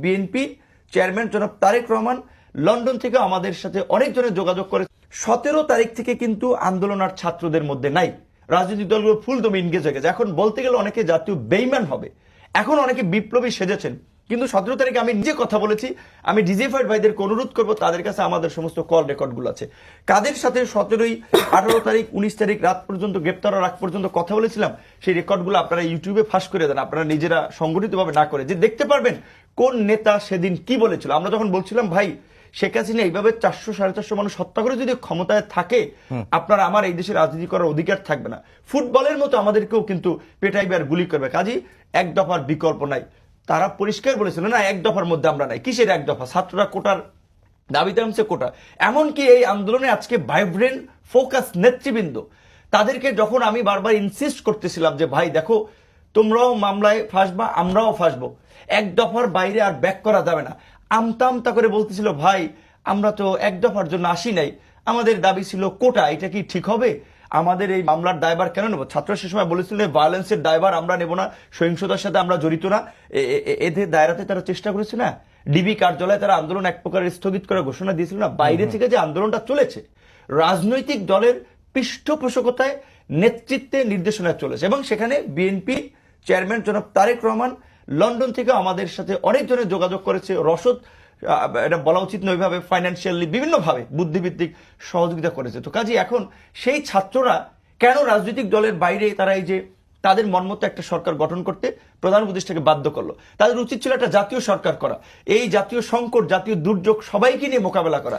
BNP chairman জনাব Tarique Rahman London থেকে আমাদের সাথে অনেকজনের যোগাযোগ করে 17 তারিখ থেকে কিন্তু আন্দোলন আর ছাত্রদের মধ্যে নাই। রাজনৈতিক দলগুলো ফুল দমে ইনগেজ হয়ে গেছে। এখন বলতে গেলে অনেকে জাতীয় বেইমান হবে, এখন অনেকে বিপ্লবী সেজেছেন, কিন্তু 17 তারিখে আমি নিজে কথা বলেছি। আমি ডিজিফাইড ভাইদেরকে অনুরোধ করবো, তাদের কাছে আমাদের সমস্ত কল রেকর্ডগুলো আছে, কাদের সাথে 17, 18 তারিখ, 19 তারিখ রাত পর্যন্ত গ্রেপ্তার হওয়ার আগ পর্যন্ত কথা বলেছিলাম, সেই রেকর্ডগুলো আপনারা ইউটিউবে ফাঁস করে দেন। আপনারা নিজেরা সংগঠিতভাবে না করে যে দেখতে পারবেন কোন নেতা সেদিন কি বলেছিল। আমরা যখন বলছিলাম ভাই শেখ হাসিনা এইভাবে 400, 450 মানুষ হত্যা করে যদি ক্ষমতায় থাকে, আপনার আমার এই দেশে রাজনীতি করার অধিকার থাকবে না। ফুটবলের মতো আমাদেরকেও কিন্তু পেটাইবে আর গুলি করবে, কাজেই এক দফার বিকল্প নাই। তারা পরিষ্কার বলেছিল না এক দফার মধ্যে আমরা নাই। কিসের এক দফা? ছাত্ররা কোটার দাবিতে নামছে, কোটা। এমনকি এই আন্দোলনে আজকে ভাইব্রেন্ট ফোকাস নেতৃবৃন্দ, তাদেরকে যখন আমি বারবার ইনসিস্ট করতেছিলাম যে ভাই দেখো তোমরাও মামলায় ফাঁসবা, আমরাও ফাঁসবো, এক দফার বাইরে আর ব্যাক করা যাবে না, আমতা আমতা করে বলতেছিল ভাই আমরা তো এক দফার জন্য আসি নাই, আমাদের দাবি ছিল কোটা, এটা কি ঠিক হবে? আমাদের এই মামলার দায়ভার কেন নেব? ছাত্ররা সে সময় বলেছিল ভায়োলেন্সের দায়ভার আমরা নেব না, সহিংসতার সাথে আমরা জড়িত না। এদের দায়রাতে তারা চেষ্টা করেছে না, ডিবি কার্যালয়ে তারা আন্দোলন এক প্রকারের স্থগিত করে ঘোষণা দিয়েছিল না। বাইরে থেকে যে আন্দোলনটা চলেছে রাজনৈতিক দলের পৃষ্ঠপোষকতায়, নেতৃত্বে, নির্দেশনায় চলেছে, এবং সেখানে বিএনপি চেয়ারম্যান জনাব তারেক রহমান লন্ডন থেকে আমাদের সাথে অনেকজনের যোগাযোগ করেছে। রসদ, এটা বলা উচিত নয়, ওইভাবে ফাইন্যান্সিয়ালি বিভিন্নভাবে বুদ্ধিভিত্তিক সহযোগিতা করেছে। তো কাজে এখন সেই ছাত্ররা কেন রাজনৈতিক দলের বাইরে তারা এই যে তাদের মনমতো একটা সরকার গঠন করতে প্রধান উপদেষ্টাকে বাধ্য করলো? তাদের উচিত ছিল একটা জাতীয় সরকার করা, এই জাতীয় সংকট, জাতীয় দুর্যোগ সবাইকে নিয়ে মোকাবেলা করা।